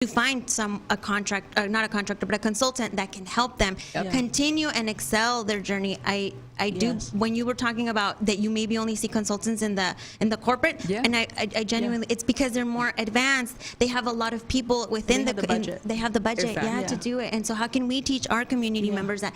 to find a contract, not a contractor, but a consultant that can help them continue and excel their journey. I do. When you were talking about that, you maybe only see consultants in the corporate, and I genuinely, it's because they're more advanced. They have a lot of people within the budget. They have the budget, to do it. And so, how can we teach our community members that?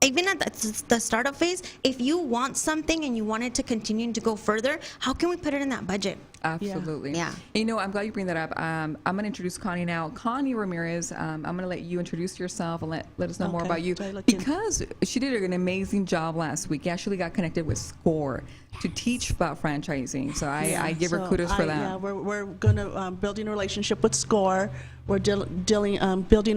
Even at the startup phase, if you want something and you want it to continue to go further, how can we put it in that budget? Absolutely. Yeah. You know, I'm glad you bring that up. I'm going to introduce Connie now. Connie Ramirez, I'm going to let you introduce yourself and let us know more about you. Because she did an amazing job last week. She actually got connected with SCORE to teach about franchising. So I give her kudos for that. Yeah, we're going to building a relationship with SCORE. We're building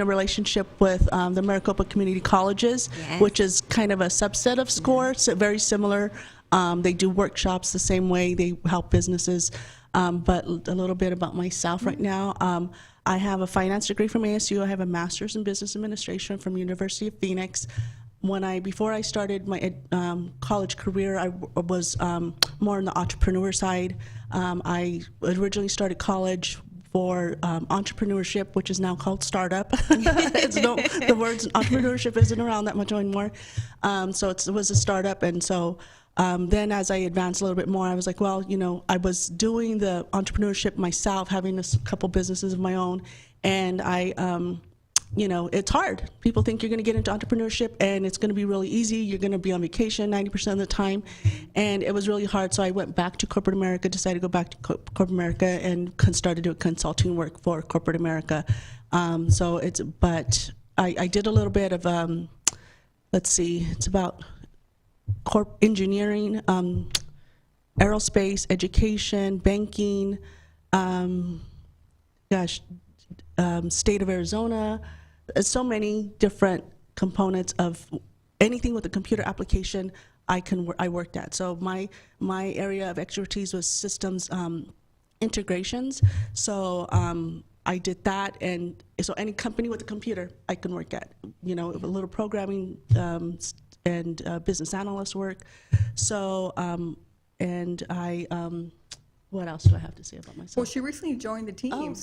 a relationship with the Maricopa Community Colleges, which is kind of a subset of SCORE, so very similar. They do workshops the same way. They help businesses. But a little bit about myself right now. I have a finance degree from ASU. I have a master's in business administration from University of Phoenix. Before I started my college career, I was more on the entrepreneur side. I originally started college for entrepreneurship, which is now called startup. The words entrepreneurship isn't around that much anymore. So it was a startup, and so then as I advanced a little bit more, I was like, well, I was doing the entrepreneurship myself, having a couple businesses of my own, and it's hard. People think you're going to get into entrepreneurship and it's going to be really easy. You're going to be on vacation 90% of the time, and it was really hard. So I went back to corporate America, decided to go back to corporate America, and started doing consulting work for corporate America. But I did a little bit of it's about engineering, aerospace, education, banking, state of Arizona. So many different components of anything with a computer application I worked at. So my area of expertise was systems integrations. So I did that, and so any company with a computer I can work at. A little programming and business analyst work. So what else do I have to say about myself? Well, she recently joined the team, I'm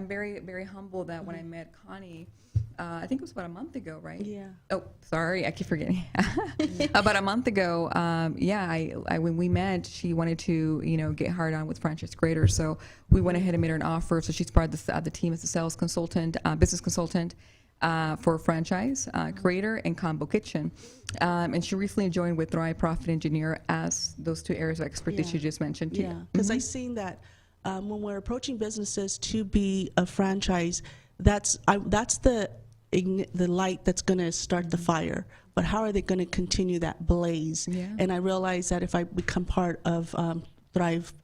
very, very humbled that when I met Connie, I think it was about a month ago, right? Yeah. Oh, sorry, I keep forgetting. About a month ago, when we met, she wanted to, get hired on with Franchise Creator, so we went ahead and made her an offer. So she's part of the team as a sales consultant, business consultant. For Franchise Creator and Combo Kitchen, and she recently joined with Thrive Profit Engineer as those two areas of expertise you just mentioned. Yeah, because I've seen that when we're approaching businesses to be a franchise, that's the light that's going to start the fire. But how are they going to continue that blaze? Yeah. And I realized that if I become part of Thrive.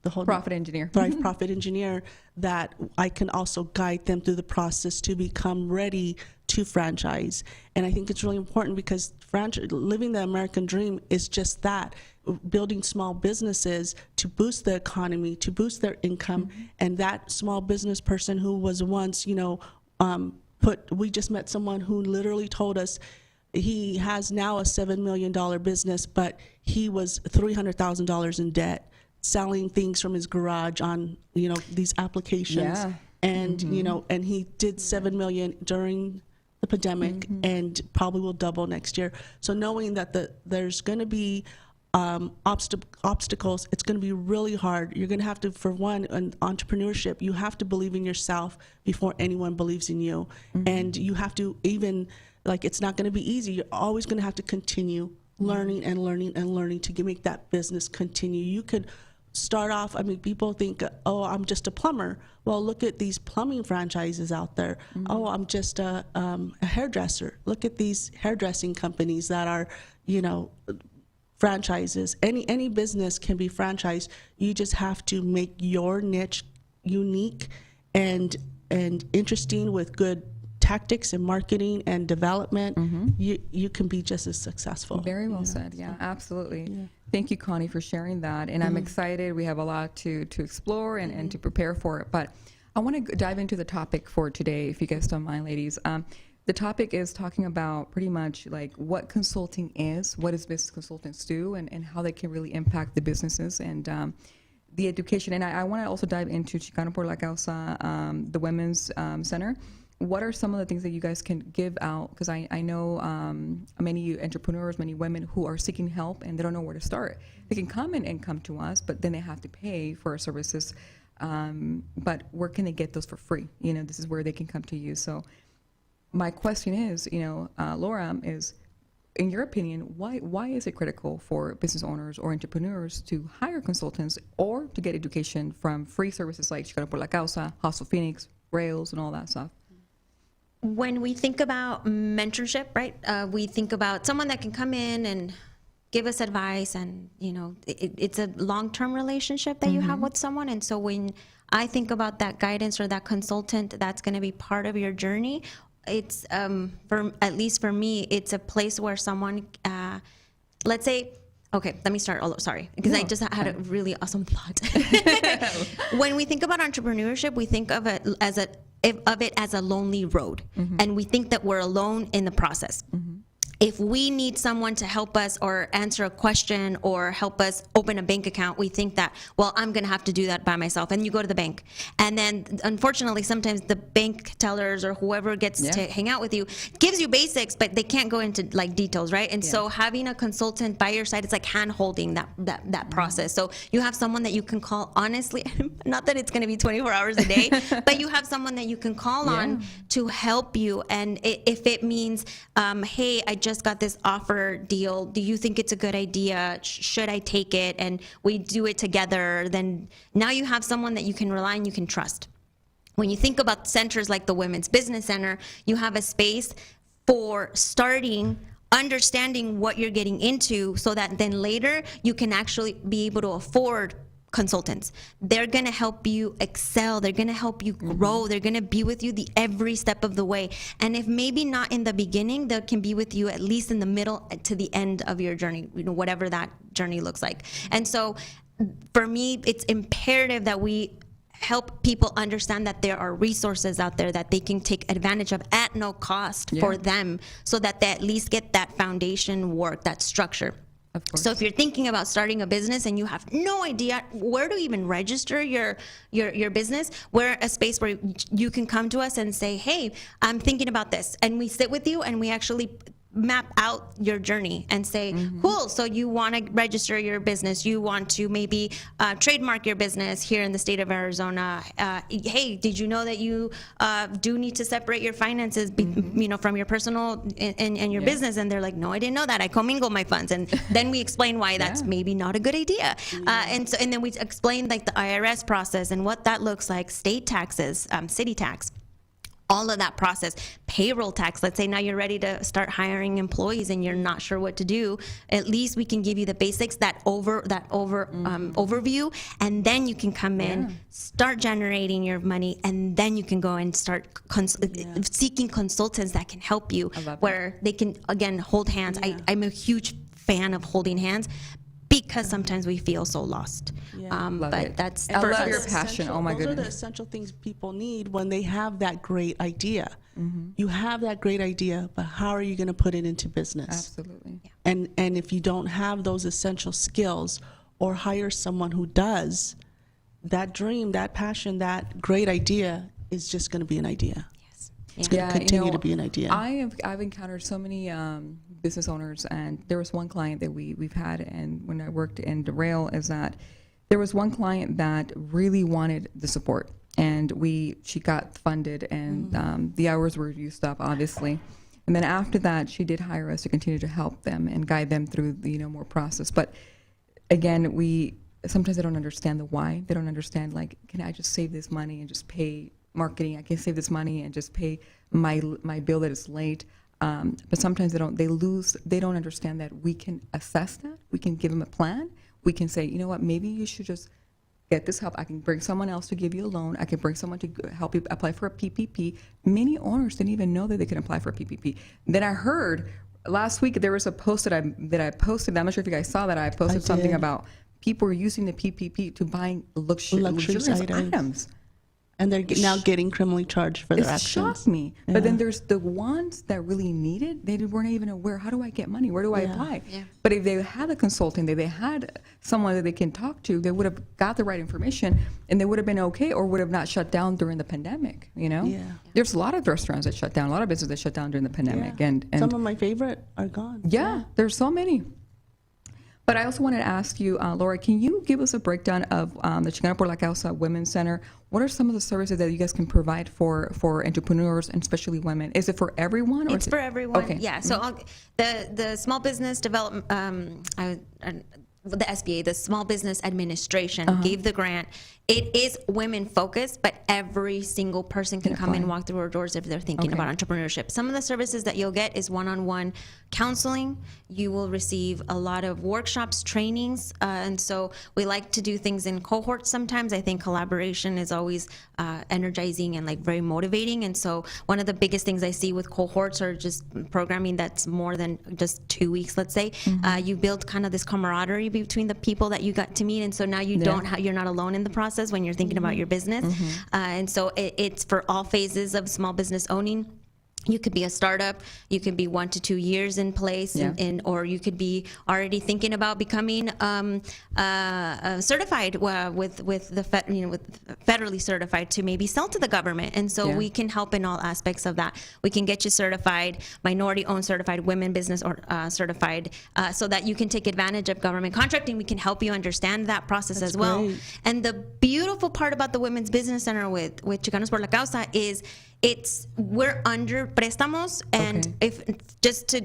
The whole Profit Engineer. Thrive Profit Engineer, that I can also guide them through the process to become ready to franchise. And I think it's really important because living the American dream is just that, building small businesses to boost the economy, to boost their income. And that small business person who was once, we just met someone who literally told us he has now a $7 million business, but he was $300,000 in debt, selling things from his garage on these applications, and and he did $7 million during the pandemic, and probably will double next year. So knowing that there's going to be obstacles, it's going to be really hard. You're going to have to, for one, in entrepreneurship, you have to believe in yourself before anyone believes in you, and you have to it's not going to be easy. You're always going to have to continue learning and learning and learning to make that business continue. You could start off, people think, oh, I'm just a plumber. Well, look at these plumbing franchises out there. Oh, I'm just a hairdresser. Look at these hairdressing companies that are, franchises. Any business can be franchised. You just have to make your niche unique and interesting with good tactics and marketing and development. You can be just as successful. Very well said. Yeah, absolutely. Yeah. Thank you, Connie, for sharing that. And I'm excited. We have a lot to explore and to prepare for it. But I want to dive into the topic for today, if you guys don't mind, ladies. The topic is talking about pretty much like what consulting is, what does business consultants do, and how they can really impact the businesses. And the education, and I want to also dive into Chicano por la Causa, the Women's Center. What are some of the things that you guys can give out? Because I know many entrepreneurs, many women who are seeking help and they don't know where to start. They can come in and come to us, but then they have to pay for our services. But where can they get those for free? This is where they can come to you. So my question is, Laura, is, in your opinion, why is it critical for business owners or entrepreneurs to hire consultants or to get education from free services like Chicano por la Causa, Hustle Phoenix, Rails, and all that stuff? When we think about mentorship, right, we think about someone that can come in and give us advice, and it's a long-term relationship that you have with someone. And so when I think about that guidance or that consultant that's going to be part of your journey, it's at least for me, it's a place where someone, let's say, okay, let me start. Sorry, because I just had a really awesome thought. When we think about entrepreneurship, we think of it as a lonely road, and we think that we're alone in the process. If we need someone to help us or answer a question or help us open a bank account, we think that, well, I'm going to have to do that by myself. And you go to the bank. And then, unfortunately, sometimes the bank tellers or whoever gets to hang out with you gives you basics, but they can't go into like details, right? And so having a consultant by your side, it's like hand-holding that process. So you have someone that you can call, honestly, not that it's going to be 24 hours a day, but you have someone that you can call on to help you. And if it means, hey, I just got this offer deal. Do you think it's a good idea? Should I take it? And we do it together. Then now you have someone that you can rely on, you can trust. When you think about centers like the Women's Business Center, you have a space for starting, understanding what you're getting into, so that then later you can actually be able to afford consultants. They're going to help you excel. They're going to help you grow. They're going to be with you every step of the way. And if maybe not in the beginning, they can be with you at least in the middle to the end of your journey, whatever that journey looks like. And so for me, it's imperative that we help people understand that there are resources out there that they can take advantage of at no cost for them, so that they at least get that foundation work, that structure. So if you're thinking about starting a business and you have no idea where to even register your business, we're a space where you can come to us and say, hey, I'm thinking about this. And we sit with you and we actually map out your journey and say, cool, so you want to register your business, you want to maybe trademark your business here in the state of Arizona. Hey, did you know that you do need to separate your finances from your personal and your business? And they're like, no, I didn't know that. I commingle my funds. And then we explain why that's maybe not a good idea. And then we explain like the IRS process and what that looks like, state taxes, city tax, all of that process, payroll tax. Let's say now you're ready to start hiring employees and you're not sure what to do. At least we can give you the basics, that overview, and then you can come in, start generating your money, and then you can go and start seeking consultants that can help you, where they can again hold hands. I'm a huge fan of holding hands, because sometimes we feel so lost. But that's I love your passion. Oh my goodness. Those are the essential things people need when they have that great idea. You have that great idea, but how are you going to put it into business? Absolutely. And if you don't have those essential skills, or hire someone who does, that dream, that passion, that great idea is just going to be an idea. It's going to continue to be an idea. I've encountered so many business owners, and there was one client that we've had, and when I worked in Rail, is that there was one client that really wanted the support, and she got funded, and the hours were used up, obviously. And then after that, she did hire us to continue to help them and guide them through the more process. But again, sometimes they don't understand the why. They don't understand, like, can I just save this money and just pay marketing? I can save this money and just pay my bill that is late. But sometimes they don't understand that we can assess that. We can give them a plan. We can say, you know what, maybe you should just get this help. I can bring someone else to give you a loan. I can bring someone to help you apply for a PPP. Many owners didn't even know that they could apply for a PPP. Then I heard last week there was a post that I posted. I'm not sure if you guys saw that. I posted something about people were using the PPP to buy luxurious items. And they're now getting criminally charged for their It actions. shocked me. Yeah. But then there's the ones that really need it. They weren't even aware. How do I get money? Where do I apply? Yeah. But if they had a consultant, if they had someone that they can talk to, they would have got the right information, and they would have been okay, or would have not shut down during the pandemic. You know, Yeah. there's a lot of restaurants that shut down, a lot of businesses that shut down during the pandemic, Yeah. and Some of my favorite are gone. yeah, there's so many. But I also wanted to ask you, Laura, can you give us a breakdown of the Chicano por la Causa Women's Center? What are some of the services that you guys can provide for entrepreneurs and especially women? Is it for everyone? Or It's is for it, everyone. Okay. Yeah. So the small business development, the SBA, the Small Business Administration, gave the grant. It is women focused, but every single person can come and walk through our doors if they're thinking about entrepreneurship. Some of the services that you'll get is one-on-one counseling. You will receive a lot of workshops, trainings, and so we like to do things in cohorts sometimes. I think collaboration is always energizing and like very motivating. And so one of the biggest things I see with cohorts or just programming that's more than just 2 weeks, let's say, you build kind of this camaraderie between the people that you got to meet. And so now you you're not alone in the process when you're thinking about your business. And so it's for all phases of small business owning. You could be a startup, you could be 1 to 2 years in place, or you could be already thinking about becoming certified with federally certified to maybe sell to the government. And so we can help in all aspects of that. We can get you certified, minority-owned certified, women business or certified, so that you can take advantage of government contracting. We can help you understand that process as well. great. And the beautiful part about the Women's Business Center with Chicanos por la Causa is we're under préstamos, and if just to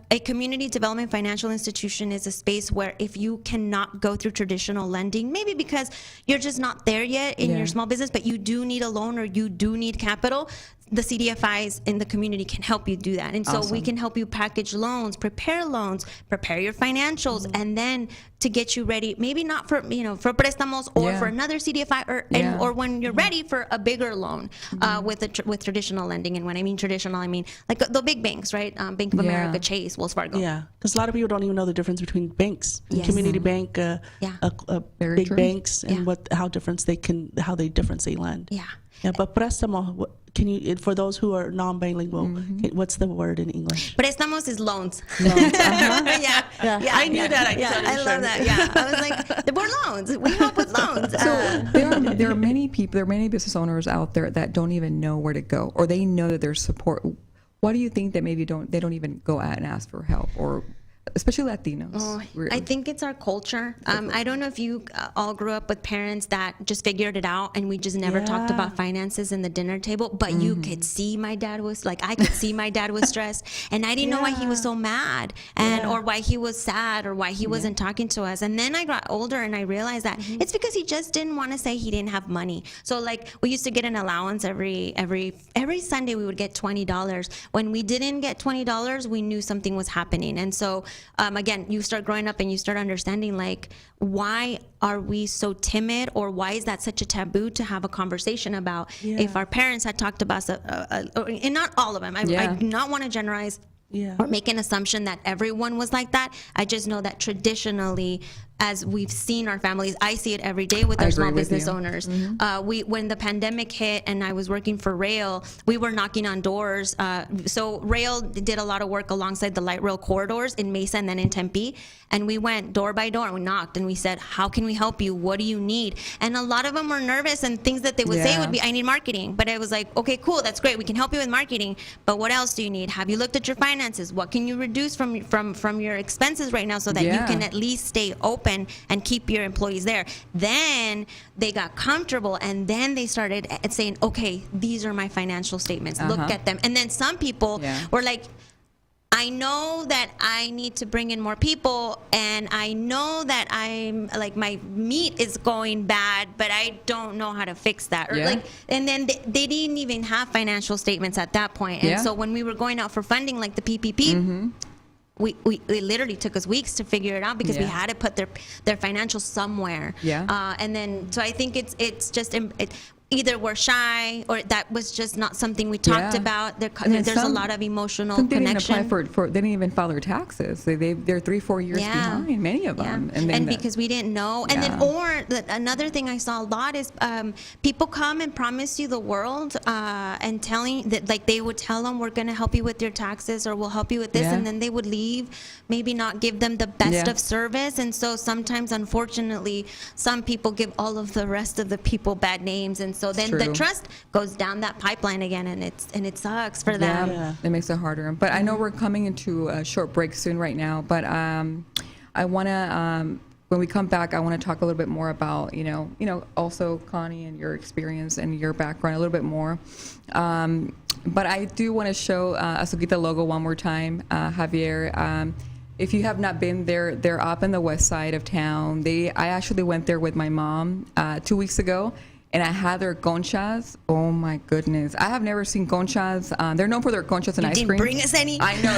a community development financial institution is a space where if you cannot go through traditional lending, maybe because you're just not there yet in your small business, but you do need a loan or you do need capital, the CDFIs in the community can help you do that. And so we can help you package loans, prepare your financials, and then to get you ready, maybe not for for préstamos or for another CDFI or when you're ready for a bigger loan with traditional lending. And when I mean traditional, I mean like the big banks, right? Bank of America, Chase, Wells Fargo. Yeah, because a lot of people don't even know the difference between banks, community bank, Very big true. banks, and how they lend. Yeah. Yeah, but préstamo, can you, for those who are non-bilingual, what's the word in English? Préstamos is loans. Yeah, I knew that. I love that. Yeah, I was like, we're loans. We help with loans. There are many people, there are many business owners out there that don't even know where to go, or they know that there's support. Why do you think that maybe they don't even go out and ask for help, or especially Latinos? I think it's our culture. I don't know if you all grew up with parents that just figured it out and we just never talked about finances in the dinner table, but you could see my dad was like, I could see my dad was stressed, and I didn't know why he was so mad or why he was sad or why he wasn't talking to us. And then I got older and I realized that it's because he just didn't want to say he didn't have money. So like we used to get an allowance every Sunday. We would get $20. When we didn't get $20, we knew something was happening. And so again, you start growing up and you start understanding, like, why are we so timid, or why is that such a taboo to have a conversation about? If our parents had talked about, and not all of them, I do not want to generalize or make an assumption that everyone was like that. I just know that traditionally, as we've seen our families, I see it every day with our small business owners. When the pandemic hit and I was working for Rail, we were knocking on doors. So Rail did a lot of work alongside the light rail corridors in Mesa and then in Tempe. And we went door by door and we knocked and we said, how can we help you? What do you need? And a lot of them were nervous, and things that they would say would be, I need marketing. But I was like, okay, cool, that's great. We can help you with marketing. But what else do you need? Have you looked at your finances? What can you reduce from your expenses right now so that you can at least stay open and keep your employees there? Then they got comfortable, and then they started saying, okay, these are my financial statements. Look at them. And then some people were like, I know that I need to bring in more people, and I know that I'm like, my meat is going bad, but I don't know how to fix that. Or and then they didn't even have financial statements at that point. And so when we were going out for funding, like the PPP, it literally took us weeks to figure it out because we had to put their financials somewhere. And then, so I think it's just, either were shy or that was just not something we talked Yeah. about. And then There's a some- lot of emotional Some didn't connection. even apply for they didn't even file their taxes. They're 3-4 years behind, many of them. And then because we didn't know. And then, another thing I saw a lot is people come and promise you the world and telling that, like, they would tell them, we're going to help you with your taxes or we'll help you with this. And then they would leave, maybe not give them the best of service. And so sometimes, unfortunately, some people give all of the rest of the people bad names. And so then the trust goes down that pipeline again, and it sucks for them. It makes it harder. But I know we're coming into a short break soon right now, but I want to when we come back, I want to talk a little bit more about, also Connie and your experience and your background a little bit more. But I do want to show Azuquita logo one more time, Javier. If you have not been there, they're up in the west side of town. I actually went there with my mom 2 weeks ago, and I had their conchas. Oh my goodness. I have never seen conchas. They're known for their conchas and ice cream. Didn't bring us any. I know.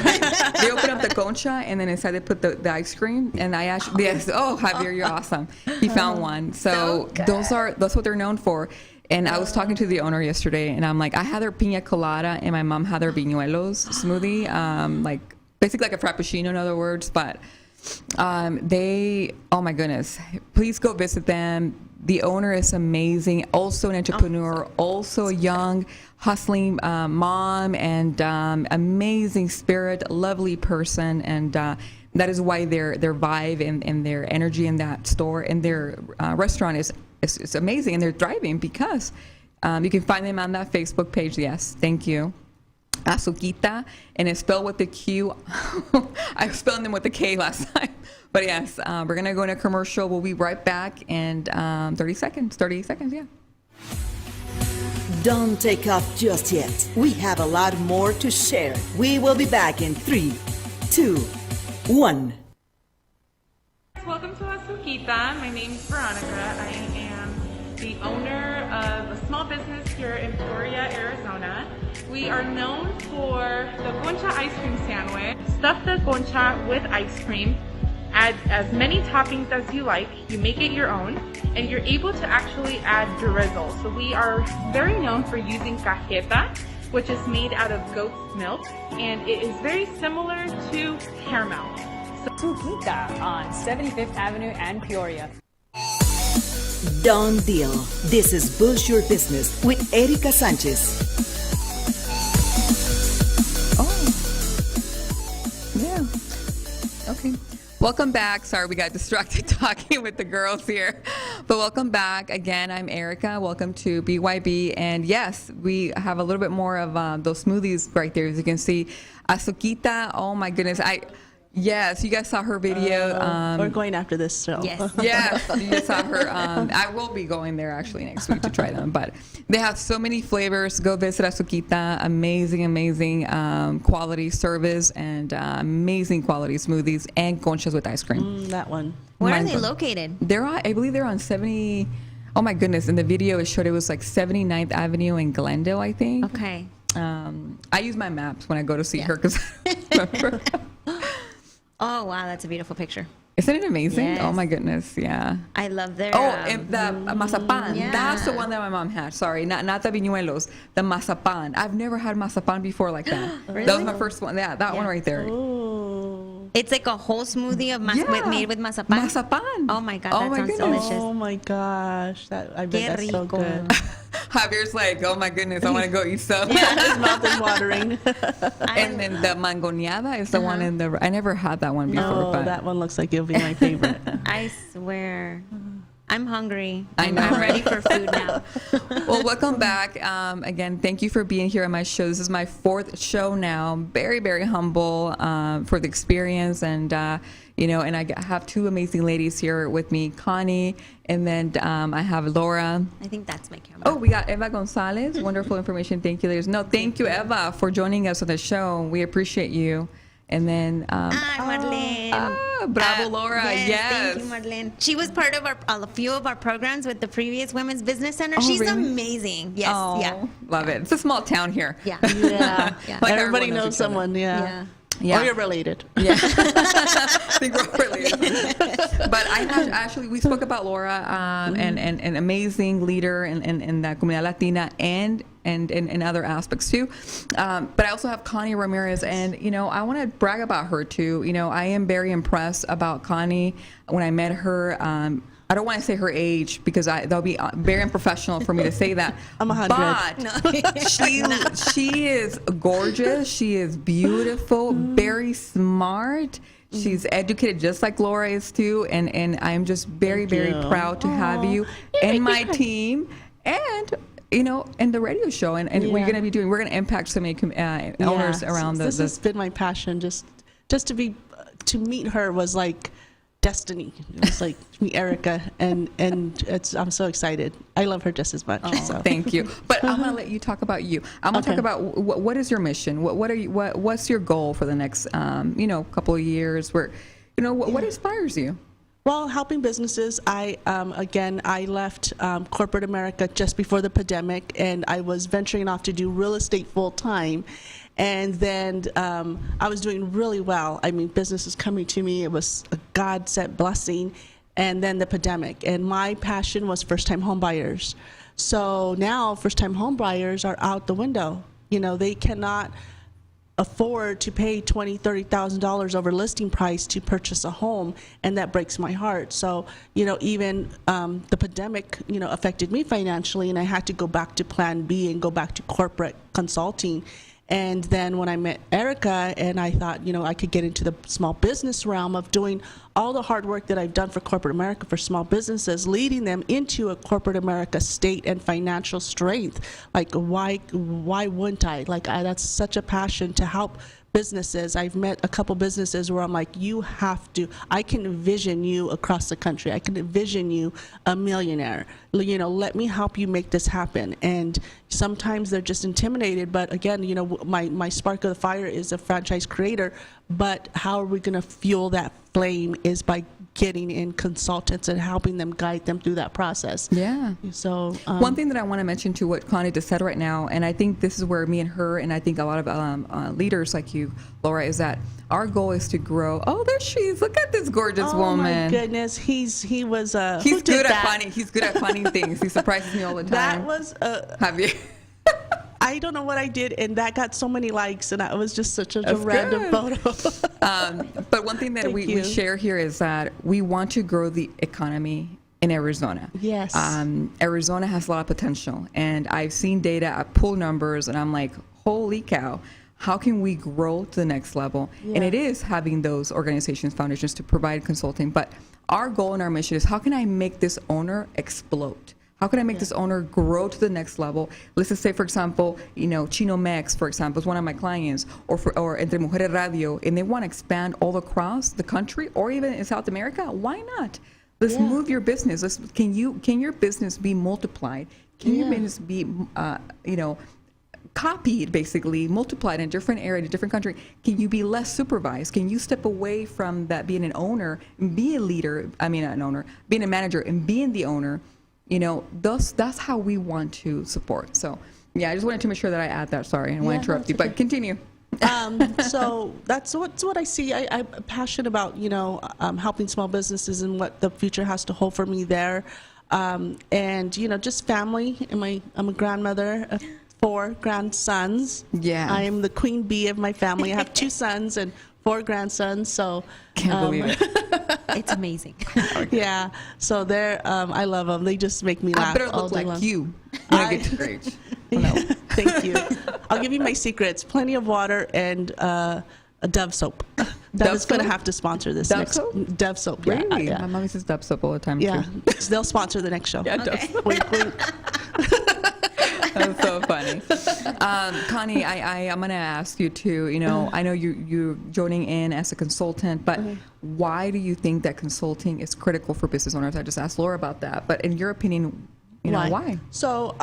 They open up the concha, and then inside they put the ice cream. And I actually, Javier, you're awesome. He found one. So that's what they're known for. And I was talking to the owner yesterday, and I'm like, I had their piña colada, and my mom had their viñuelos smoothie, like basically like a frappuccino, in other words. But oh my goodness, please go visit them. The owner is amazing, also an entrepreneur, also a young, hustling mom, and amazing spirit, lovely person, and that is why their vibe and their energy in that store and their restaurant is amazing, and they're thriving because you can find them on that Facebook page. Yes, thank you. Azuquita, and it's spelled with the Q. I spelled them with the K last time. But yes, we're going to go in a commercial. We'll be right back in 30 seconds, yeah. Don't take off just yet. We have a lot more to share. We will be back in 3, 2, 1. Welcome to Azuquita. My name is Veronica. I am the owner of a small business here in Peoria, Arizona. We are known for the concha ice cream sandwich. Stuff the concha with ice cream. Add as many toppings as you like. You make it your own, and you're able to actually add drizzle. So we are very known for using cajeta, which is made out of goat's milk, and it is very similar to caramel. Azuquita on 75th Avenue and Peoria. Done deal. This is Boost Your Business with Erika Sánchez. Okay. Welcome back. Sorry, we got distracted talking with the girls here. But welcome back. Again, I'm Erica. Welcome to BYB. And yes, we have a little bit more of those smoothies right there. As you can see, Azuquita. Oh my goodness. Yes, you guys saw her video. We're going after this show. Yes. Yes, you just saw her. I will be going there actually next week to try them. But they have so many flavors. Go visit Azuquita. Amazing quality service and amazing quality smoothies and conchas with ice cream. That one. Where are they located? I believe they're on 70. Oh my goodness! In the video, it showed it was like 79th Avenue in Glendale, I think. Okay. I use my maps when I go to see her because. Oh, wow, that's a beautiful picture. Isn't it amazing? Yes. Oh my goodness, yeah. I love their... and the mazapan. Yeah. That's the one that my mom had. Sorry, not the viñuelos. The mazapan. I've never had mazapan before like that. Really? That was my first one. Yeah, that one right there. Ooh. It's like a whole smoothie of made with mazapan. Mazapan. Oh my God, Oh that my sounds goodness. delicious. Oh my gosh. I bet Qué that's so rico. good. Javier's like, oh my goodness, I want to go eat some. His mouth is watering. And then the mangoneada is the one in the... I never had that one before. Oh, but that one looks like it'll be my favorite. I swear. I'm hungry. I know. I'm ready for food now. Well, welcome back. Again, thank you for being here on my show. This is my 4th show now. Very, very humble for the experience. And, and I have 2 amazing ladies here with me, Connie, and then I have Laura. I think that's my camera. Oh, we got Eva Gonzalez. Wonderful information. Thank you, ladies. No, thank you, Eva, for joining us on the show. We appreciate you. And then... Marlene. bravo, Laura. Yes. Thank you, Marlene. She was part of a few of our programs with the previous Women's Business Center. Oh, She's really? amazing. Yes. Oh, Yeah. Love it. It's a small town here. Yeah. Yeah. Yeah. Like Everybody everyone knows knows each other. someone. Yeah. Yeah. Or you're related. Yeah. I think we're related. But I have actually, we spoke about Laura, and an amazing leader in the Comunidad Latina and other aspects too. But I also have Connie Ramirez, and I want to brag about her too. I am very impressed about Connie. When I met her, I don't want to say her age because that'll be very unprofessional for me to say that. I'm 100. But she is gorgeous. She is beautiful, very smart. She's educated just like Laura is too. And I'm just very, very proud to have you in my team and in the radio show. And we're going to be we're going to impact so many owners around This has been my passion. Just to meet her was like destiny. It was like meet Erica, and I'm so excited. I love her just as much. So. Thank you. But I'm gonna let you talk about you. I'm gonna talk about what is your mission. What's your goal for the next couple of years? Where what inspires you? Well, helping businesses. I left corporate America just before the pandemic, and I was venturing off to do real estate full time. And then I was doing really well. I mean, business was coming to me. It was a God-sent blessing. And then the pandemic. And my passion was first-time home buyers. So now first-time home buyers are out the window. They cannot afford to pay $20,000, $30,000 over listing price to purchase a home, and that breaks my heart. So, even the pandemic, affected me financially, and I had to go back to Plan B and go back to corporate consulting. And then when I met Erica, and I thought, I could get into the small business realm of doing all the hard work that I've done for corporate America for small businesses, leading them into a corporate America state and financial strength. Like, why wouldn't I? That's such a passion to help businesses. I've met a couple businesses where I'm like, you have to, I can envision you across the country. I can envision you a millionaire. Let me help you make this happen. And sometimes they're just intimidated, but again, my spark of the fire is a franchise creator, but how are we going to fuel that flame is by getting in consultants and helping them, guide them through that process. Yeah. So one thing that I want to mention to what Connie just said right now, and I think this is where me and her, and I think a lot of leaders like you, Laura, is that our goal is to grow. Oh, there she is. Look at this gorgeous woman. Oh my goodness, he's good at finding things. He surprises me all the time. That was have you? I don't know what I did, and that got so many likes, and it was just such a random photo. But one thing that we share here is that we want to grow the economy in Arizona. Yes. Arizona has a lot of potential, and I've seen data, I pull numbers, and I'm like, holy cow, how can we grow to the next level? Yeah. And it is having those organizations, foundations to provide consulting. But our goal and our mission is, how can I make this owner explode? How can I make this owner grow to the next level? Let's just say, for example, Chino Mex, for example, is one of my clients, or Entre Mujeres Radio, and they want to expand all across the country, or even in South America. Why not? Let's move your business. Can your business be multiplied? Can your business be, copied, basically, multiplied in a different area, in a different country? Can you be less supervised? Can you step away from that, being an owner, and be a leader? I mean, not an owner, being a manager and being the owner. That's how we want to support. So, I just wanted to make sure that I add that. Sorry, I don't want to interrupt you, but continue. So that's what I see. I'm passionate about, helping small businesses and what the future has to hold for me there. And, just family. I'm a grandmother of 4 grandsons. Yeah. I am the queen bee of my family. I have 2 sons and 4 grandsons. So can't believe it. It's amazing. Yeah. So they're, I love them. They just make me laugh. I better look like you when I get to your age. No, thank you. I'll give you my secrets. Plenty of water and a Dove soap. That is going to have to sponsor this Dove next soap? Dove soap. Really? Yeah. My mom says Dove soap all the time Yeah. too. They'll sponsor the next show. Yeah, Dove soap. Wink, wink. That's so funny. Connie, I'm going to ask you too, I know you're joining in as a consultant, but why do you think that consulting is critical for business owners? I just asked Laura about that, but in your opinion, why? So,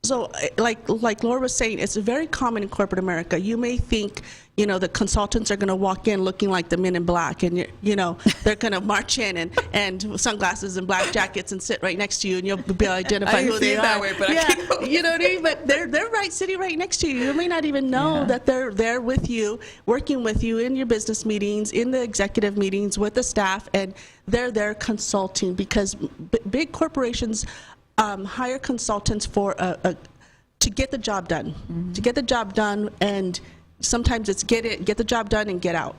So like Laura was saying, it's very common in corporate America. You may think, the consultants are going to walk in looking like the Men in Black, and they're going to march in and sunglasses and black jackets and sit right next to you, and you'll be able to identify who they are. That way, but yeah, you know what I mean? But they're sitting right next to you. You may not even know that they're there with you, working with you in your business meetings, in the executive meetings with the staff, and they're there consulting, because big corporations hire consultants for to get the job done, to get the job done, and sometimes it's get the job done and get out.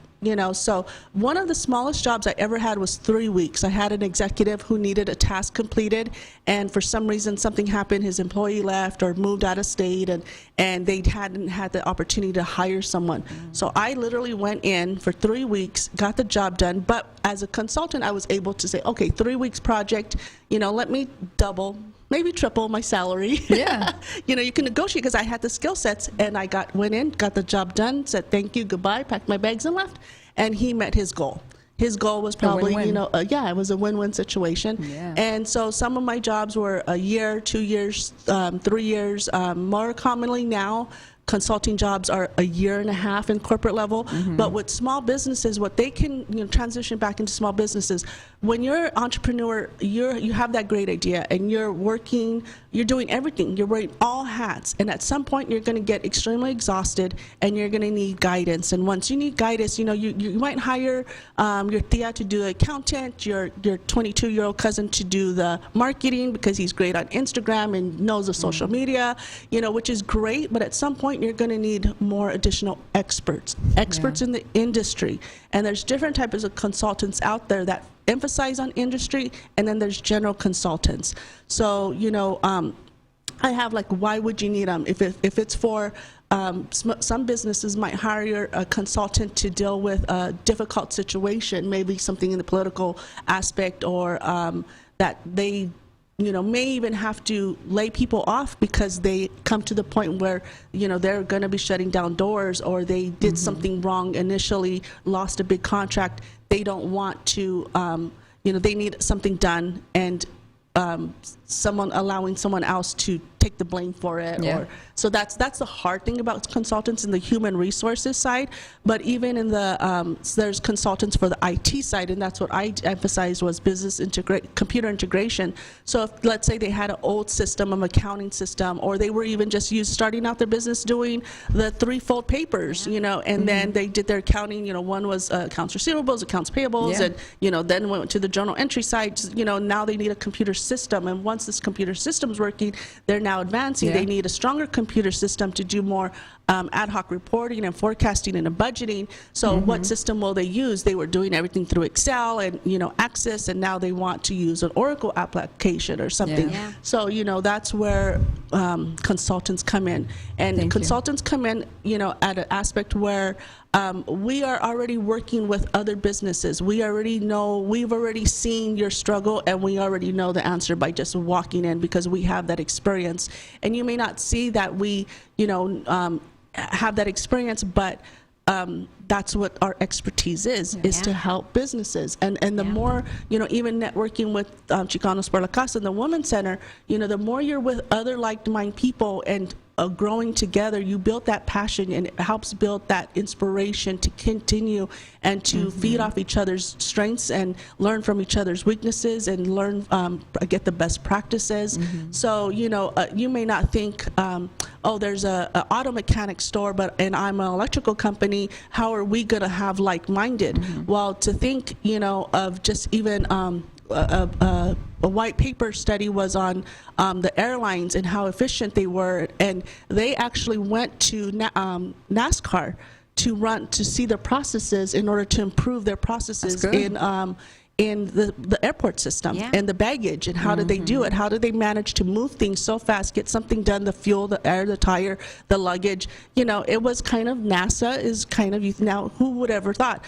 So one of the smallest jobs I ever had was 3 weeks. I had an executive who needed a task completed, and for some reason something happened. His employee left or moved out of state, and they hadn't had the opportunity to hire someone. So I literally went in for 3 weeks, got the job done. But as a consultant, I was able to say, okay, 3 weeks project, let me double, maybe triple my salary. Yeah. You can negotiate, because I had the skill sets, and I went in, got the job done, said thank you, goodbye, packed my bags and left. And he met his goal. His goal was probably, it was a win-win situation. Yeah. And so some of my jobs were a year, 2 years, 3 years. More commonly now, consulting jobs are a year and a half in corporate level. But with small businesses, what they can transition back into small businesses, when you're an entrepreneur, you have that great idea, and you're working, you're doing everything, you're wearing all hats, and at some point you're going to get extremely exhausted, and you're going to need guidance. And once you need guidance, you might hire your tia to do the accountant, your 22-year-old cousin to do the marketing, because he's great on Instagram and knows the social media, which is great. But at some point you're going to need more additional experts in the industry. And there's different types of consultants out there that emphasize on industry, and then there's general consultants. So I have, why would you need them? If it's for some businesses might hire a consultant to deal with a difficult situation, maybe something in the political aspect, or that they may even have to lay people off because they come to the point where, they're going to be shutting down doors, or they did something wrong initially, lost a big contract. They don't want to, they need something done, and allowing someone else to take the blame for it. Yeah. So that's the hard thing about consultants in the human resources side. But even in the there's consultants for the IT side, and that's what I emphasized was computer integration. So if, let's say, they had an old system, an accounting system, or they were even just starting out their business doing the threefold papers, and then they did their accounting. One was accounts receivables, accounts payables, and then went to the journal entry side. Now they need a computer system, and once this computer system's working, they're now advancing. They need a stronger computer system to do more ad hoc reporting and forecasting and budgeting. So what system will they use? They were doing everything through Excel and Access, and now they want to use an Oracle application or something. So that's where consultants come in, and consultants come in at an aspect where we are already working with other businesses. We've already seen your struggle, and we already know the answer by just walking in, because we have that experience. And you may not see that we have that experience, but that's what our expertise is to help businesses. And the more, even networking with Chicanos por la Casa and the Women's Center, the more you're with other like-minded people and growing together, you build that passion, and it helps build that inspiration to continue and to feed off each other's strengths and learn from each other's weaknesses and learn, get the best practices. So, you may not think, there's a auto mechanic store, and I'm an electrical company, how are we going to have like-minded? Well, to think, of just even a white paper study was on the airlines and how efficient they were, and they actually went to NASCAR to see their processes in order to improve their processes in the airport system and the baggage, and how did they do it? How did they manage to move things so fast, get something done, the fuel, the air, the tire, the luggage? It was kind of, NASA is kind of, now who would ever thought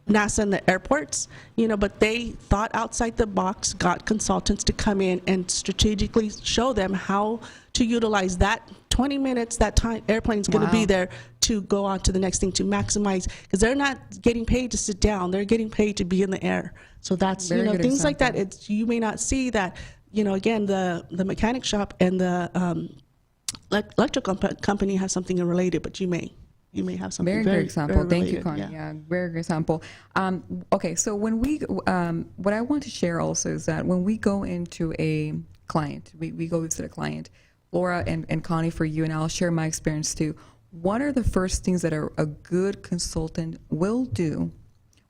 NASA and the airports, but they thought outside the box, got consultants to come in and strategically show them how to utilize that 20 minutes, that time airplane's going to be there, to go on to the next thing, to maximize, because they're not getting paid to sit down, they're getting paid to be in the air. So that's, things like that. You may not see that, again, the mechanic shop and the electrical company has something related, but you may have something Very very good example. very Thank you, related, Connie. Yeah, very good example. Okay, so when we, what I want to share also is that when we go into a client, we go visit a client, Laura and Connie, for you, and I'll share my experience too. What are the first things that a good consultant will do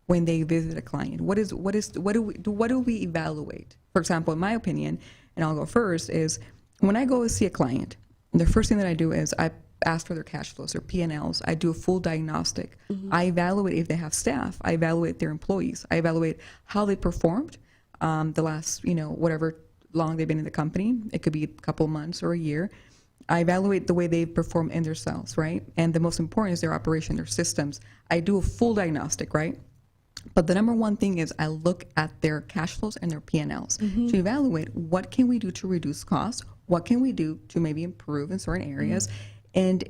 when they visit a client? What do we evaluate? For example, in my opinion, and I'll go first, is when I go see a client, the first thing that I do is I ask for their cash flows, their P&Ls. I do a full diagnostic. I evaluate if they have staff. I evaluate their employees. I evaluate how they performed the last, whatever long they've been in the company. It could be a couple of months or a year. I evaluate the way they perform in their sales, right? And the most important is their operation, their systems. I do a full diagnostic, right? But the number one thing is I look at their cash flows and their P&Ls to evaluate what can we do to reduce costs, what can we do to maybe improve in certain areas. And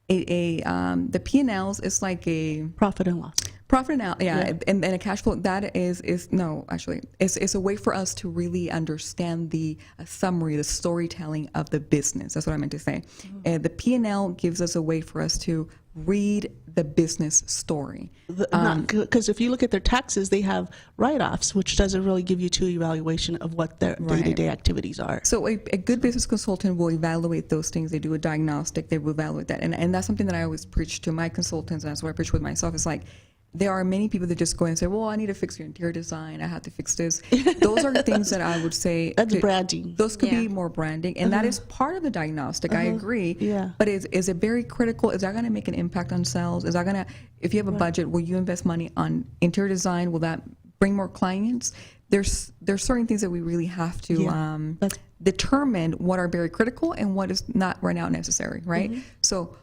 the P&Ls is like a profit and loss. Profit and and a cash flow, that is no, actually, it's a way for us to really understand the summary, the storytelling of the business. That's what I meant to say. And the P&L gives us a way for us to read the business story. Because if you look at their taxes, they have write-offs, which doesn't really give you true evaluation of what their day-to-day activities are. So a good business consultant will evaluate those things. They do a diagnostic. They will evaluate that. And that's something that I always preach to my consultants, and that's what I preach with myself. It's like, there are many people that just go and say, well, I need to fix your interior design. I have to fix this. Those are things that I would say. That's branding. Those could be more branding. And that is part of the diagnostic. I agree. Yeah. But is it very critical? Is that going to make an impact on sales? Is that going to, if you have a budget, will you invest money on interior design? Will that bring more clients? There's certain things that we really have to determine what are very critical and what is not right now necessary, right? So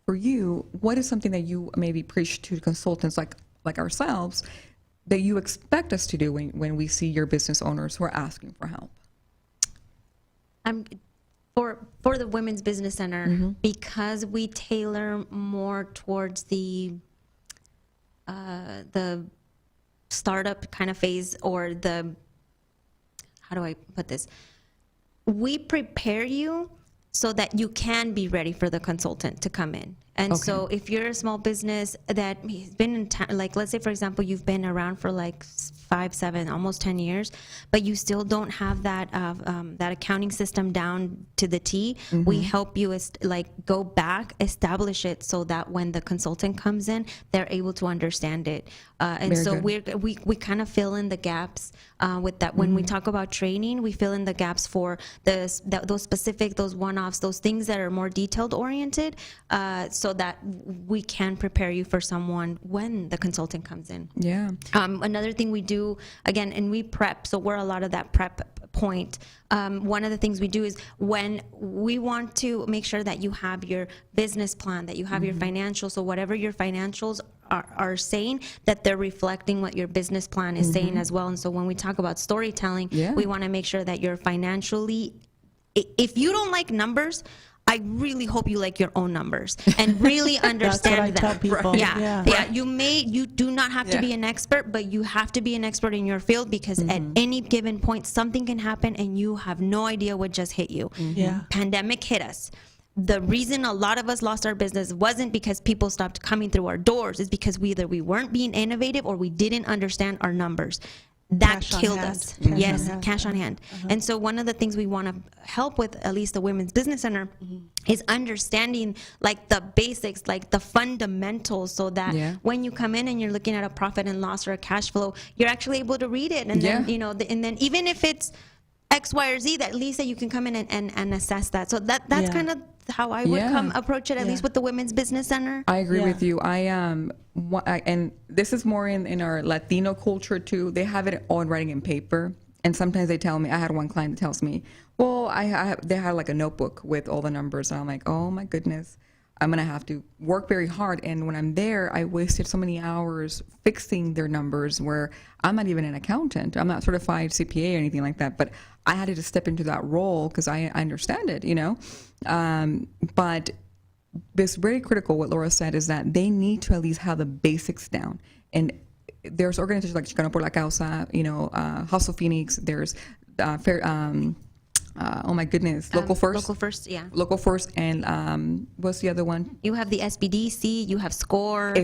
for you, what is something that you maybe preach to consultants like ourselves that you expect us to do when we see your business owners who are asking for help? For the Women's Business Center, because we tailor more towards the startup kind of phase, or how do I put this? We prepare you so that you can be ready for the consultant to come in. And so if you're a small business that has been in like, let's say, for example, you've been around for like 5, 7, almost 10 years, but you still don't have that that accounting system down to the T, we help you go back, establish it so that when the consultant comes in, they're able to understand it. And Very so good. we kind of fill in the gaps with that. When we talk about training, we fill in the gaps for those specific, those one-offs, those things that are more detailed oriented, so that we can prepare you for someone when the consultant comes in. Yeah. Another thing we do, again, and we prep, so we're a lot of that prep point. One of the things we do is when we want to make sure that you have your business plan, that you have your financials, so whatever your financials are saying, that they're reflecting what your business plan is saying as well. And so when we talk about storytelling, we want to make sure that you're financially, if you don't like numbers, I really hope you like your own numbers and really understand That's what I tell people. You do not have to be an expert, but you have to be an expert in your field, because at any given point, something can happen and you have no idea what just hit you. Pandemic hit us. The reason a lot of us lost our business wasn't because people stopped coming through our doors. It's because we weren't being innovative or we didn't understand our numbers. That killed us. Yes, cash on hand. And so one of the things we want to help with, at least the Women's Business Center, is understanding like the basics, like the fundamentals, so that when you come in and you're looking at a profit and loss or a cash flow, you're actually able to read it. And then, and then even if it's X, Y, or Z, that at least that you can come in and assess that. So that's kind of how I would approach it, at least with the Women's Business Center. I agree with you. And this is more in our Latino culture too. They have it all in writing in paper. And sometimes they tell me, I had one client that tells me, well, they had like a notebook with all the numbers. And I'm like, oh my goodness, I'm going to have to work very hard. And when I'm there, I wasted so many hours fixing their numbers, where I'm not even an accountant. I'm not certified CPA or anything like that. But I had to just step into that role because I understand it, But it's very critical, what Laura said, is that they need to at least have the basics down. And there's organizations like Chicano por la Causa, House of Phoenix, there's oh my goodness, Local First. Local First, yeah. Local First, and what's the other one? You have the SBDC, you have SCORE.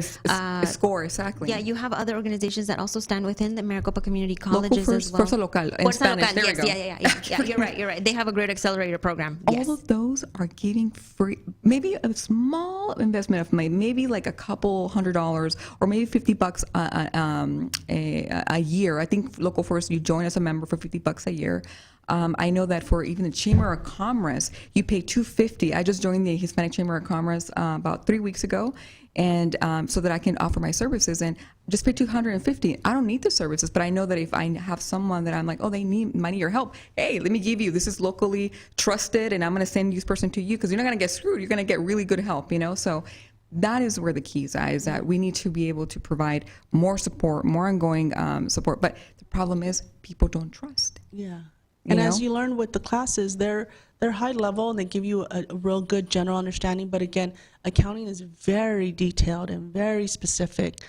SCORE, exactly. Yeah, you have other organizations that also stand within the Maricopa Community Colleges Local First, as well. Fuerza Local, in Fuerza Spanish, Local, there we yes, go. Yeah, you're right. They have a great accelerator program. Yes. All of those are giving free, maybe a small investment of maybe like a couple $100 or maybe $50 a year. I think Local First, you join as a member for $50 a year. I know that for even the Chamber of Commerce, you pay $250. I just joined the Hispanic Chamber of Commerce about 3 weeks ago, and so that I can offer my services, and just pay $250. I don't need the services, but I know that if I have someone that I'm like, oh, they need money or help, hey, let me give you, this is locally trusted, and I'm going to send this person to you, because you're not going to get screwed. You're going to get really good help, So that is where the key is that we need to be able to provide more support, more ongoing support. But the problem is people don't trust. Yeah. And You as know? you learn with the classes, they're high level and they give you a real good general understanding. But again, accounting is very detailed and very specific,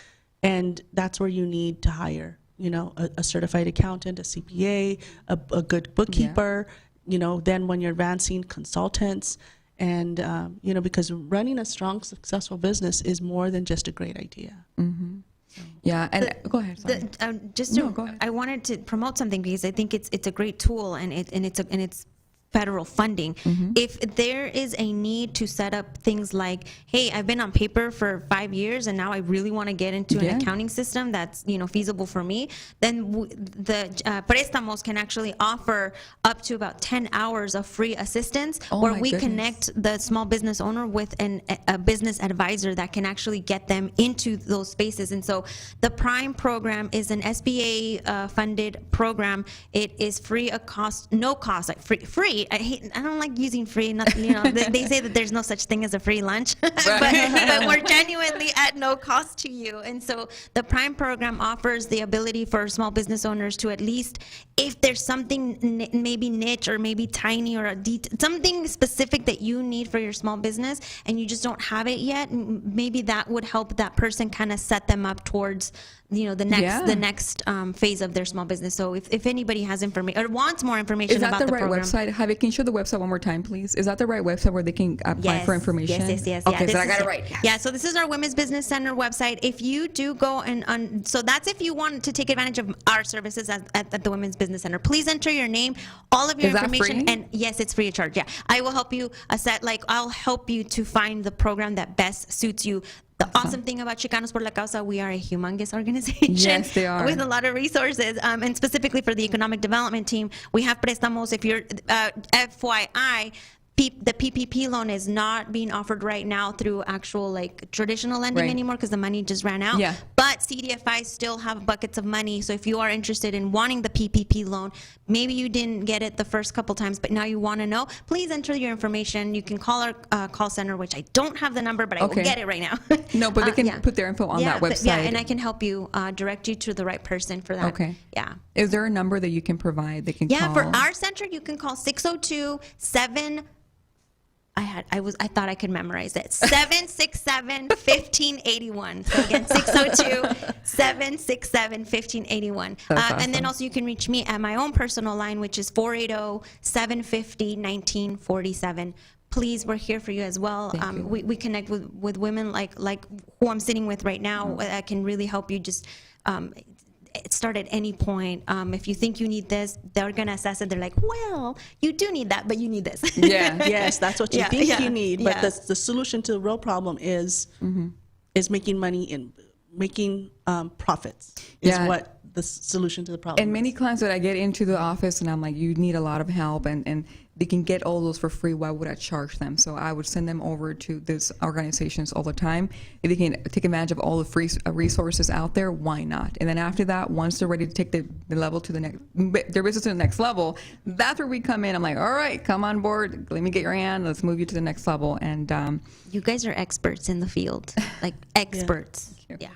and that's where you need to hire, a certified accountant, a CPA, a good bookkeeper. Then when you're advancing, consultants, and because running a strong, successful business is more than just a great idea. Mm-hmm. Yeah, and go ahead. Sorry. Go ahead. I wanted to promote something because I think it's a great tool, and it's federal funding. Mm-hmm. If there is a need to set up things like, hey, I've been on paper for 5 years and now I really want to get into an accounting system that's feasible for me, then the Préstamos can actually offer up to about 10 hours of free assistance, where we connect the small business owner with a business advisor that can actually get them into those spaces. And so the Prime program is an SBA funded program. It is free of cost, no cost, like free. I don't like using free. They say that there's no such thing as a free lunch, but we're genuinely at no cost to you. And so the Prime program offers the ability for small business owners to, at least, if there's something maybe niche or maybe tiny or something specific that you need for your small business and you just don't have it yet, maybe that would help that person kind of set them up towards the next phase of their small business. So if anybody has information or wants more information about the program. Is that the right website? Javi, can you show the website one more time, please? Is that the right website where they can apply for information? Yes. Okay, so I got it it. right. Yes. Yeah, so this is our Women's Business Center website. If you do go so that's if you want to take advantage of our services at the Women's Business Center. Please enter your name, all of your Is that information, free? and yes, it's free of charge. Yeah, I will help you I'll help you to find the program that best suits you. The awesome thing about Chicanos por la Causa, we are a humongous organization. Yes, they are. With a lot of resources, and specifically for the economic development team, we have Préstamos. If you're, FYI, the PPP loan is not being offered right now through actual traditional lending anymore, because the money just ran out. Yeah. But CDFIs still have buckets of money. So if you are interested in wanting the PPP loan, maybe you didn't get it the first couple times, but now you want to know, please enter your information. You can call our call center, which I don't have the number, but I will get it right now. No, but they can put their info on that website. Yeah, and I can help you direct you to the right person for that. Okay. Yeah. Is there a number that you can provide? They can call? Yeah, for our center, you can call 602-7. I thought I could memorize it. 767-1581. So again, 602-767-1581. Awesome. And then also you can reach me at my own personal line, which is 480-750-1947. Please, we're here for you as well. We connect with women like who I'm sitting with right now that can really help you just start at any point. If you think you need this, they're going to assess it. They're like, well, you do need that, but you need this. Yeah. Yes, that's what you think you need. But Yeah. the solution to the real problem is making money and making profits is what the solution to the problem And many is. clients that I get into the office and I'm like, you need a lot of help, and they can get all those for free. Why would I charge them? So I would send them over to these organizations all the time. If they can take advantage of all the free resources out there, why not? And then after that, once they're ready to take the level to the next, their business to the next level, that's where we come in. I'm like, all right, come on board. Let me get your hand. Let's move you to the next level. And You guys are experts in the field, like experts. Yeah.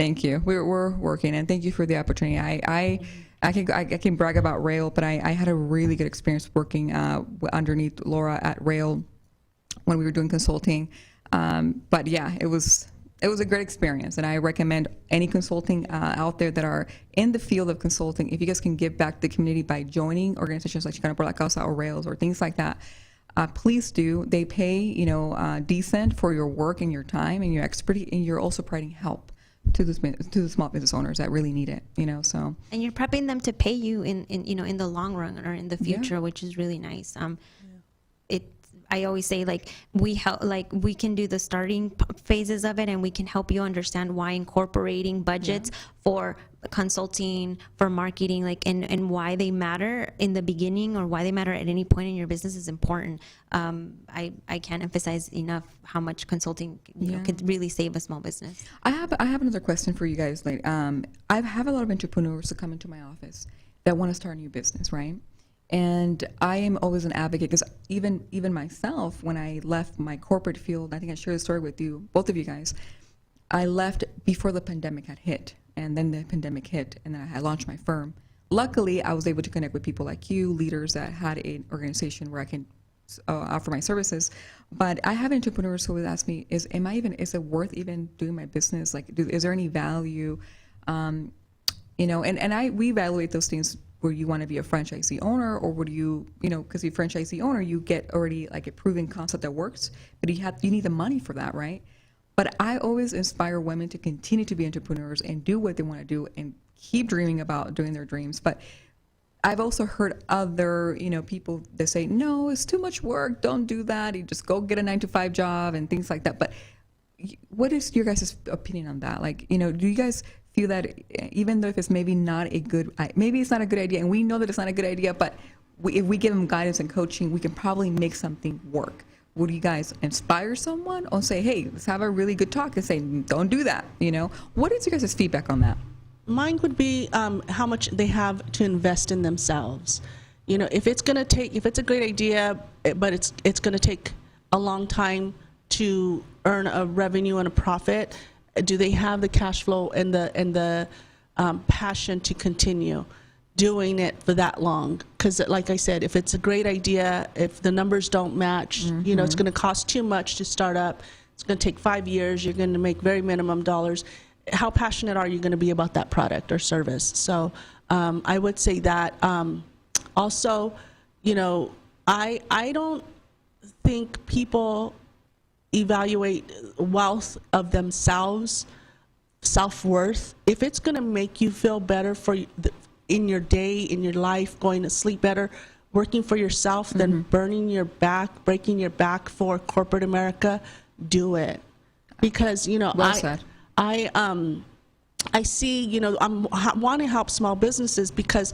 thank you. We're working, and thank you for the opportunity. I can brag about Rail, but I had a really good experience working underneath Laura at Rail when we were doing consulting. But yeah, it was it was a great experience, and I recommend any consulting out there that are in the field of consulting, if you guys can give back to the community by joining organizations like Chicano por la Causa or Rails or things like that, please do. They pay, decent for your work and your time and your expertise, and you're also providing help to the small business owners that really need it, so. And you're prepping them to pay you in the long run or in the future, which is really nice. I always say, we can do the starting phases of it, and we can help you understand why incorporating budgets for consulting, for marketing, and why they matter in the beginning or why they matter at any point in your business is important. I can't emphasize enough how much consulting could really save a small business. I have another question for you guys. I have a lot of entrepreneurs who come into my office that want to start a new business, right? And I am always an advocate, because even myself, when I left my corporate field, I think I shared the story with you, both of you guys, I left before the pandemic had hit, and then the pandemic hit, and then I launched my firm. Luckily, I was able to connect with people like you, leaders that had an organization where I can offer my services. But I have entrepreneurs who would ask me, is it worth even doing my business? Is there any value? And we evaluate those things. Where you want to be a franchisee owner, or would you, because you're a franchisee owner, you get already a proven concept that works, but you need the money for that, right? But I always inspire women to continue to be entrepreneurs and do what they want to do and keep dreaming about doing their dreams. But I've also heard other, people that say, no, it's too much work, don't do that, you just go get a 9-to-5 job and things like that. But what is your guys' opinion on that? Do you guys feel that even though if it's maybe it's not a good idea, and we know that it's not a good idea, but if we give them guidance and coaching, we can probably make something work? Would you guys inspire someone or say, hey, let's have a really good talk and say, don't do that? What is your guys' feedback on that? Mine would be how much they have to invest in themselves. If it's a great idea, but it's going to take a long time to earn a revenue and a profit, do they have the cash flow and the passion to continue doing it for that long? Because like I said, if it's a great idea, if the numbers don't match, it's going to cost too much to start up. It's going to take 5 years. You're going to make very minimum dollars. How passionate are you going to be about that product or service? So I would say that. Also, I don't think people evaluate wealth of themselves, self-worth. If it's going to make you feel better in your day, in your life, going to sleep better, working for yourself, than breaking your back for corporate America, do it. Because Well said. I see, I want to help small businesses, because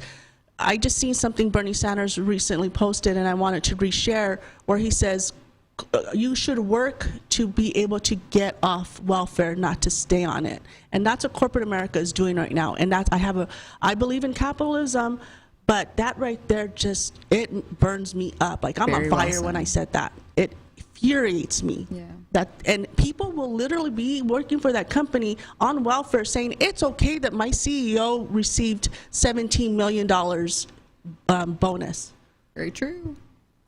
I just seen something Bernie Sanders recently posted, and I wanted to reshare, where he says, you should work to be able to get off welfare, not to stay on it. And that's what corporate America is doing right now. And I believe in capitalism, but that right there it burns me up. I'm on fire when I said that. It infuriates me. Yeah. And people will literally be working for that company on welfare, saying it's okay that my CEO received $17 million bonus. Very true.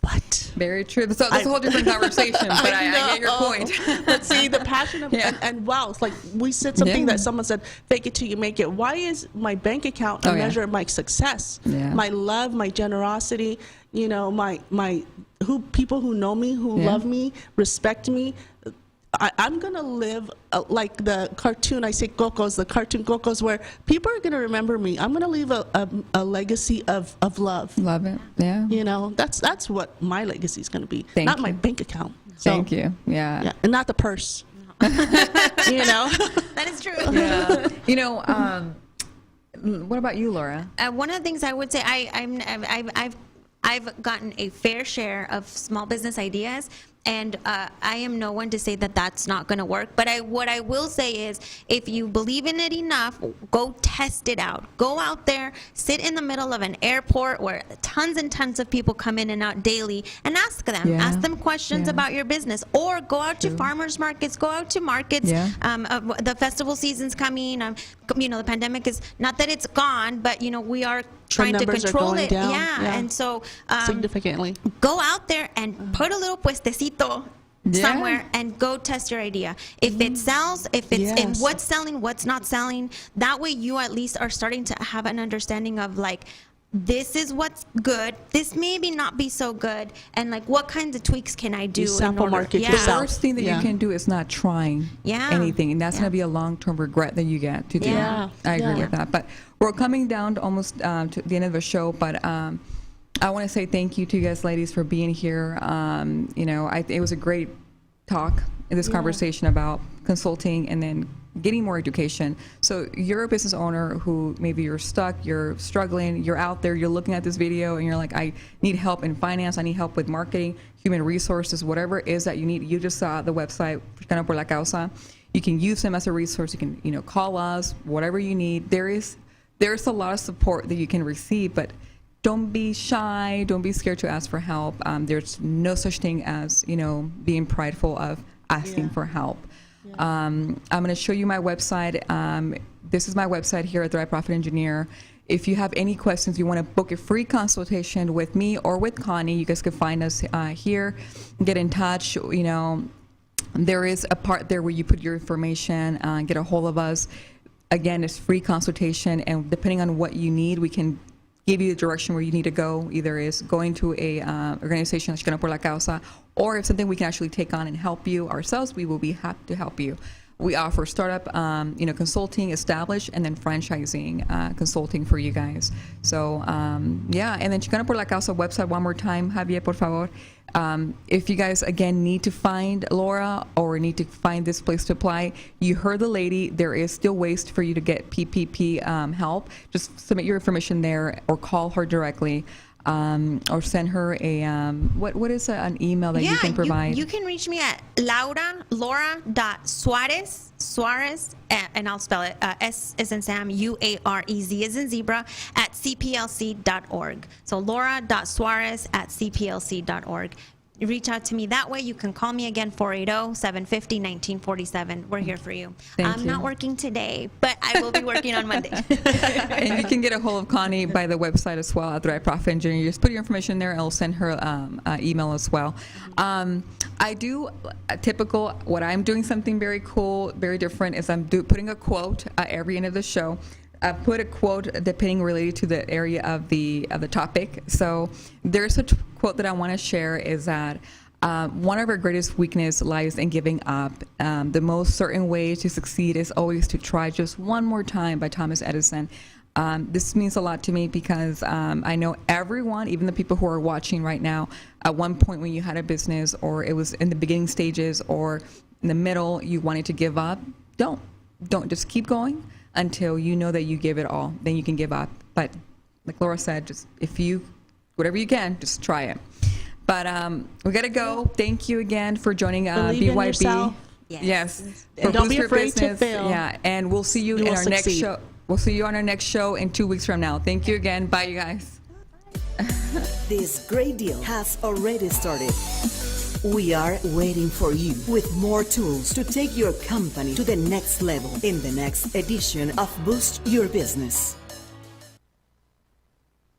What? Very true. So that's a whole different conversation, but I get your point. But see, the passion of, and wealth, we said something that someone said, fake it till you make it. Why is my bank account a measure of my success? My love, my generosity, people who know me, who love me, respect me. I'm going to live like the cartoon, I say Cocos, the cartoon Cocos, where people are going to remember me. I'm going to leave a legacy of love. Love it, yeah. That's what my legacy is going to be, my bank account. So, Thank you, yeah. And not the purse. That is true. Yeah. What about you, Laura? One of the things I would say, I've gotten a fair share of small business ideas, and I am no one to say that that's not going to work. But what I will say is, if you believe in it enough, go test it out. Go out there, sit in the middle of an airport where tons and tons of people come in and out daily, and ask them. Ask them questions about your business. Or go out to farmers markets, go out to markets. The festival season's coming. The pandemic is, not that it's gone, but, we are trying to control it. Down. And so significantly. Go out there and put a little puestecito somewhere and go test your idea. If it sells, if it's in Yes. what's selling, what's not selling, that way you at least are starting to have an understanding of like, this is what's good. This maybe not be so good, and like what kinds of tweaks can I do? You sample in order? market Yeah. The yourself. worst thing that Yeah. you can do is not trying Yeah. anything, and that's Yeah. going to be a long-term regret that you get to do. Yeah. I agree Yeah. with that. But we're coming down to almost to the end of the show, but I want to say thank you to you guys, ladies, for being here. It was a great talk in this conversation about consulting and then getting more education. So you're a business owner who maybe you're stuck, you're struggling, you're out there, you're looking at this video and you're like, I need help in finance, I need help with marketing, human resources, whatever it is that you need. You just saw the website, Chicano por la Causa. You can use them as a resource. You can, call us, whatever you need. There's a lot of support that you can receive, but don't be shy. Don't be scared to ask for help. There's no such thing as, being prideful of asking for help. I'm going to show you my website. This is my website here at The Right Profit Engineer. If you have any questions, you want to book a free consultation with me or with Connie, you guys can find us here, get in touch. There is a part there where you put your information, get a hold of us. Again, it's free consultation, and depending on what you need, we can give you the direction where you need to go. Either is going to a organization like Chicano por la Causa, or if something we can actually take on and help you ourselves, we will be happy to help you. We offer startup, consulting, established, and then franchising consulting for you guys. So, and then Chicano por la Causa website one more time, Javier, por favor. If you guys, again, need to find Laura or need to find this place to apply, you heard the lady, there is still ways for you to get PPP help. Just submit your information there or call her directly. Or send her a what is an email that you can provide? You can reach me at Laura.Suarez, and I'll spell it S as in Sam, UAREZ as in zebra, at cplc.org. So Laura.Suarez at cplc.org. Reach out to me that way. You can call me again, 480-750-1947. We're here for you. I'm not working today, but I will be working on Monday. And you can get a hold of Connie by the website as well at The Right Profit Engineer. You just put your information there, and I'll send her email as well. I do typical, what I'm doing something very cool, very different, is I'm putting a quote at every end of the show. I put a quote depending related to the area of the topic. So there's a quote that I want to share is that one of our greatest weakness lies in giving up. The most certain way to succeed is always to try just one more time, by Thomas Edison. This means a lot to me because I know everyone, even the people who are watching right now, at one point when you had a business or it was in the beginning stages or in the middle, you wanted to give up. Don't just keep going until you know that you give it all. Then you can give up. But like Laura said, just whatever you can, just try it. But we got to go. Thank you again for joining Believe in BYB. yourself. Yes. And don't be Boost Your afraid to Business. fail. Yeah, and we'll see you in will our next succeed. show. We'll see you on our next show in 2 weeks from now. Thank you again. Bye, you guys. This great deal has already started. We are waiting for you with more tools to take your company to the next level in the next edition of Boost Your Business.